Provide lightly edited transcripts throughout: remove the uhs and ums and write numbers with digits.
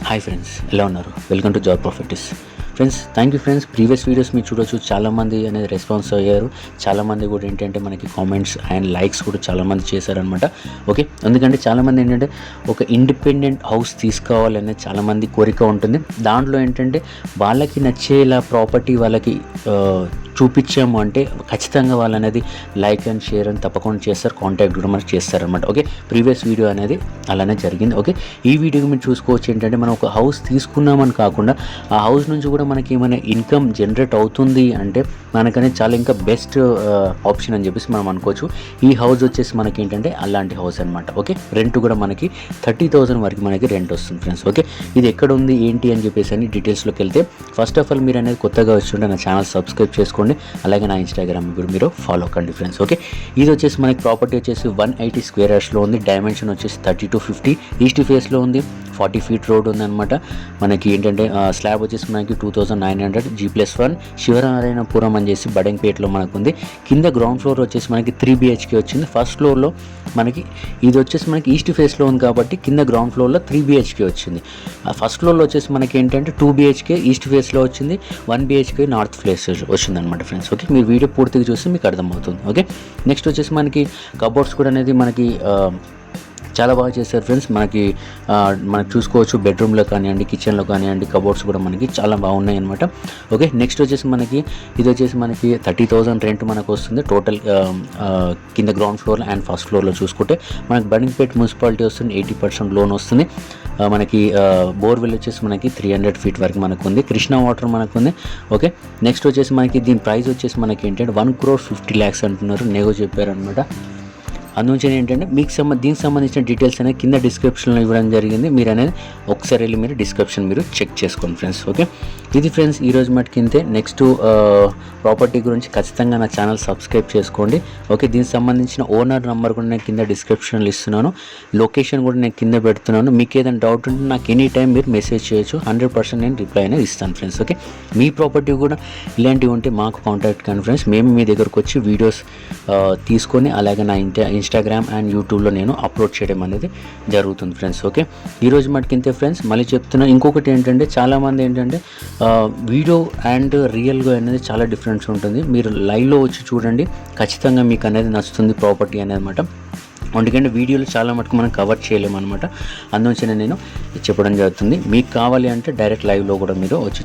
Hi friends, ఎలా ఉన్నారు? Welcome to job properties. Friends, thank you friends. Previous videos మీరు చూడొచ్చు, చాలామంది అనేది రెస్పాన్స్ అయ్యారు. చాలామంది కూడా ఏంటంటే మనకి కామెంట్స్ అండ్ లైక్స్ కూడా చాలామంది చేశారనమాట. ఓకే, ఎందుకంటే చాలామంది ఏంటంటే ఒక ఇండిపెండెంట్ హౌస్ తీసుకోవాలనేది చాలామంది కోరిక ఉంటుంది. దాంట్లో ఏంటంటే వాళ్ళకి నచ్చేలా ప్రాపర్టీ వాళ్ళకి చూపించాము అంటే ఖచ్చితంగా వాళ్ళు అనేది లైక్ అండ్ షేర్ అని తప్పకుండా చేస్తారు, కాంటాక్ట్ కూడా మనకి చేస్తారనమాట. ఓకే, ప్రీవియస్ వీడియో అనేది అలానే జరిగింది. ఓకే, ఈ వీడియోకి మీరు చూసుకోవచ్చు ఏంటంటే మనం ఒక హౌస్ తీసుకున్నామని కాకుండా ఆ హౌస్ నుంచి కూడా మనకి ఏమైనా ఇన్కమ్ జనరేట్ అవుతుంది అంటే మనకనేది చాలా ఇంకా బెస్ట్ ఆప్షన్ అని చెప్పేసి మనం అనుకోవచ్చు. ఈ హౌస్ వచ్చేసి మనకి ఏంటంటే అలాంటి హౌస్ అనమాట. ఓకే, రెంట్ కూడా మనకి 30,000 వరకు మనకి రెంట్ వస్తుంది ఫ్రెండ్స్. ఓకే, ఇది ఎక్కడ ఉంది ఏంటి అని చెప్పేసి అని డీటెయిల్స్లోకి వెళ్తే, ఫస్ట్ ఆఫ్ ఆల్ మీరు అనేది కొత్తగా వచ్చుంటే నా ఛానల్ సబ్స్క్రైబ్ చేసుకోండి, అలాగే నా ఇన్స్టాగ్రామ్ కూడా మీరు ఫాలో కండి ఫ్రెండ్స్. ఓకే, ఇది వచ్చేసి మనకి ప్రాపర్టీ వచ్చేసి 180 స్క్వేర్ యార్డ్స్లో ఉంది. డైమెన్షన్ వచ్చేసి 30-50, ఈస్ట్ ఫేస్లో ఉంది. 40 feet రోడ్ ఉందన్నమాట. మనకి ఏంటంటే స్లాబ్ వచ్చేసి మనకి 2,900 G+1 శివనారాయణపురం అని చేసి బడంగపేటలో మనకు ఉంది. కింద గ్రౌండ్ ఫ్లోర్ వచ్చేసి మనకి 3 BHK వచ్చింది. ఫస్ట్ ఫ్లోర్లో మనకి ఇది వచ్చేసి మనకి ఈస్ట్ ఫేస్లో ఉంది కాబట్టి కింద గ్రౌండ్ ఫ్లోర్లో 3 BHK వచ్చింది. ఫస్ట్ ఫ్లోర్లో వచ్చేసి మనకి ఏంటంటే 2 BHK ఈస్ట్ ఫేస్లో వచ్చింది, 1 BHK నార్త్ ఫేస్ వచ్చింది అనమాట ఫ్రెండ్స్. ఓకే, మీరు వీడియో పూర్తిగా చూస్తే మీకు అర్థమవుతుంది. ఓకే, నెక్స్ట్ వచ్చేసి మనకి కబోర్డ్స్ కూడా అనేది మనకి చాలా బాగా చేశారు ఫ్రెండ్స్. మనకి చూసుకోవచ్చు, బెడ్రూమ్లో కానివ్వండి, కిచెన్లో కానివ్వండి, కబోర్డ్స్ కూడా మనకి చాలా బాగున్నాయి అనమాట. ఓకే, నెక్స్ట్ వచ్చేసి మనకి ఇది వచ్చేసి మనకి 30,000 రెంట్ మనకు వస్తుంది టోటల్ కింద గ్రౌండ్ ఫ్లోర్ అండ్ ఫస్ట్ ఫ్లోర్లో చూసుకుంటే. మనకి బడంగపేట మున్సిపాలిటీ వస్తుంది, 80% లోన్ వస్తుంది. మనకి బోర్వెల్ వచ్చేసి మనకి 300 feet వరకు మనకు ఉంది. కృష్ణా వాటర్ మనకు ఉంది. ఓకే, నెక్స్ట్ వచ్చేసి మనకి దీని ప్రైస్ వచ్చేసి మనకి ఏంటంటే 1,50,00,000 అంటున్నారు, నేగో చెప్పారనమాట. అందునుంచి ఏంటంటే మీకు దీనికి సంబంధించిన డీటెయిల్స్ అనేది కింద డిస్క్రిప్షన్లో ఇవ్వడం జరిగింది. మీరు అనేది ఒకసారి వెళ్ళి మీరు డిస్క్రిప్షన్ మీరు చెక్ చేసుకోండి ఫ్రెండ్స్. ఓకే, ఇది ఫ్రెండ్స్ ఈరోజు మటుకు ఇంతే. నెక్స్ట్ ప్రాపర్టీ గురించి ఖచ్చితంగా నా ఛానల్ సబ్స్క్రైబ్ చేసుకోండి. ఓకే, దీనికి సంబంధించిన ఓనర్ నెంబర్ కూడా నేను కింద డిస్క్రిప్షన్లో ఇస్తున్నాను, లొకేషన్ కూడా నేను కింద పెడుతున్నాను. మీకు ఏదైనా డౌట్ ఉంటే నాకు ఎనీ టైం మీరు మెసేజ్ చేయొచ్చు, 100% నేను రిప్లై అనేది ఇస్తాను ఫ్రెండ్స్. ఓకే, మీ ప్రాపర్టీ కూడా ఇలాంటివి ఉంటే మాకు కాంటాక్ట్ కానీ ఫ్రెండ్స్. మేము మీ దగ్గరకు వచ్చి వీడియోస్ తీసుకొని అలాగే నా ఇన్స్టాగ్రామ్ అండ్ యూట్యూబ్లో నేను అప్లోడ్ చేయడం అనేది జరుగుతుంది ఫ్రెండ్స్. ఓకే, ఈరోజు మటుకింతే ఫ్రెండ్స్. మళ్ళీ చెప్తున్నా, ఇంకొకటి ఏంటంటే చాలామంది ఏంటంటే వీడియో అండ్ రియల్గా అనేది చాలా డిఫరెన్స్ ఉంటుంది. మీరు లైవ్లో వచ్చి చూడండి, ఖచ్చితంగా మీకు అనేది నచ్చుతుంది ప్రాపర్టీ అనేది అనమాట. ఎందుకంటే వీడియోలు చాలా మటుకు మనం కవర్ చేయలేము అనమాట. అందువల్ల నేను చెప్పడం జరుగుతుంది. మీకు కావాలి అంటే డైరెక్ట్ లైవ్లో కూడా మీరు వచ్చి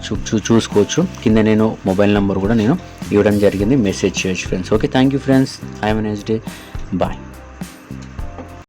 చూసుకోవచ్చు. కింద నేను మొబైల్ నెంబర్ కూడా నేను ఇవ్వడం జరిగింది, మెసేజ్ చేయొచ్చు friends. Okay, thank you friends. Have a nice day. Bye.